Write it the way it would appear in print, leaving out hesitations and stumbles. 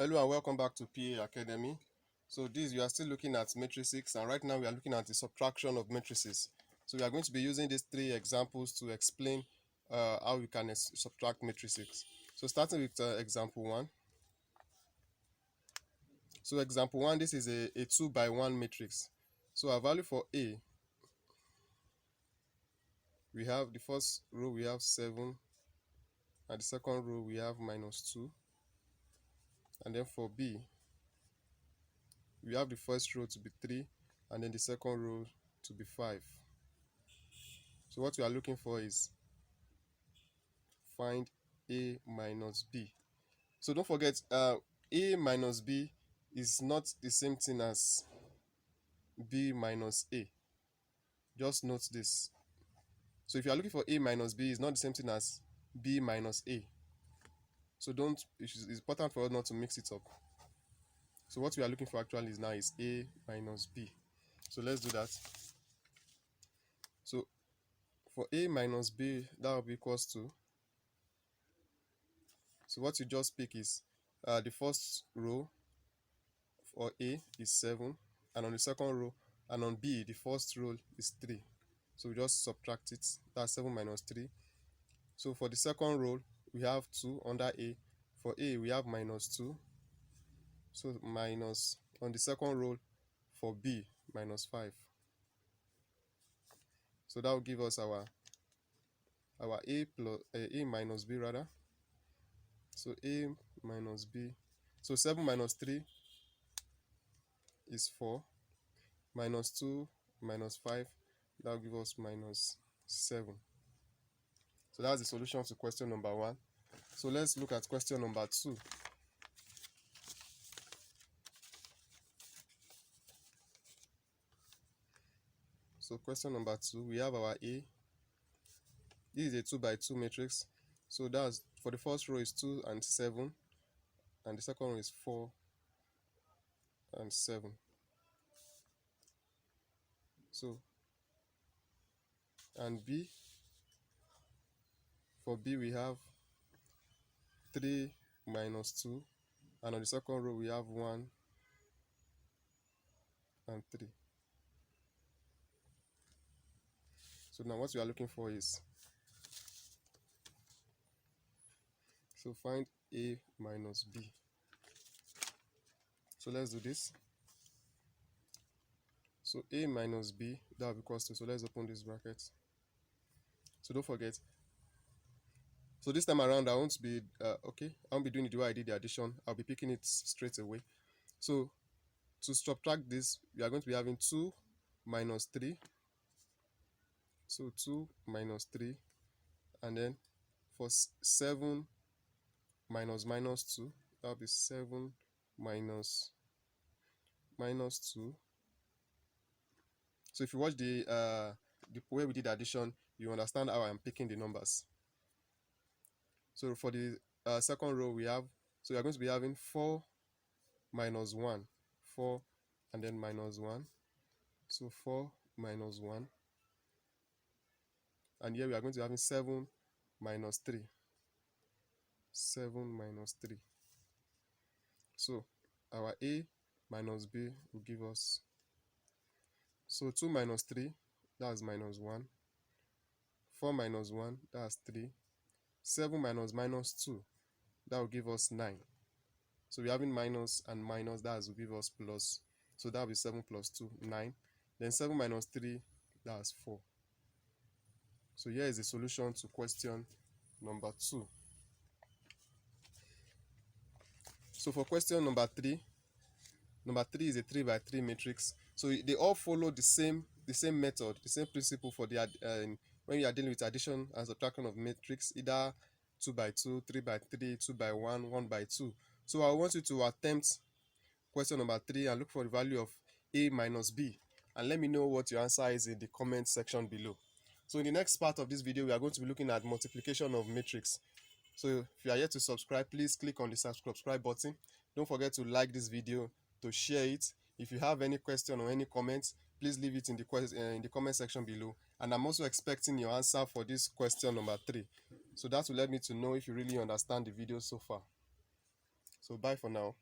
Hello and welcome back to PA Academy. So this, you are still looking at matrices, and right now we are looking at the subtraction of matrices. So we are going to be using these three examples to explain how we can subtract matrices. So starting with example 1. So example 1, this is a 2 by 1 matrix. So our value for A, we have the first row we have 7, and the second row we have -2. And then for B, we have the first row to be 3, and then the second row to be 5. So what we are looking for is find A minus B. So don't forget, A minus B is not the same thing as B minus A. Just note this. So if you are looking for A minus B, it's not the same thing as B minus A. So it's important for us not to mix it up. So what we are looking for actually is A minus B. So let's do that. So for A minus B, that will be equals to, so what you just pick is the first row for A is 7, and on the second row, and on B, the first row is 3. So we just subtract it. That's 7 minus 3. So for the second row, we have 2 under A. For A, we have -2. So minus on the second row for B, -5. So that will give us our A plus A minus B rather. So A minus B. So 7 minus 3 is 4. -2 minus 5, that will give us -7. So that's the solution to question number 1. So let's look at question number 2. So question number 2, we have our A. This is a 2 by 2 matrix. So that's for the first row is 2 and 7, and the second row is 4 and 7. So, and B, for B we have 3 minus 2, and on the second row we have 1 and 3. So now what we are looking for is, so find A minus B. So let's do this. So A minus B, that will be equals to, so let's open this bracket. So don't forget, so this time around I won't be I won't be doing it the way I did the addition. I'll be picking it straight away. So to subtract this, we are going to be having 2 minus 3. So 2 minus 3, and then for 7 minus -2, that will be 7 minus -2. So if you watch the way we did addition, you understand how I'm picking the numbers. So for the second row we have, so we are going to be having 4 minus 1, 4 and then -1. So 4 minus 1, and here we are going to be having 7 minus 3, 7 minus 3. So our A minus B will give us, so 2 minus 3, that's -1. 4 minus 1, that's 3. 7 minus -2, that will give us 9. So we're having minus and minus, that will give us plus. So that will be 7 plus 2, 9. Then 7 minus 3, that's 4. So here is the solution to question number 2. So for question number 3, number 3 is a 3 by 3 matrix. So they all follow the same method, the same principle for the when you are dealing with addition and subtraction of matrix, either 2 by 2, 3 by 3, 2 by 1, 1 by 2. So I want you to attempt question number 3 and look for the value of A minus B, and let me know what your answer is in the comment section below. So in the next part of this video, we are going to be looking at multiplication of matrix. So if you are yet to subscribe, please click on the subscribe button. Don't forget to like this video, to share it. If you have any question or any comments, please leave it in the comment section below. And I'm also expecting your answer for this question number 3. So that will let me to know if you really understand the video so far. So bye for now.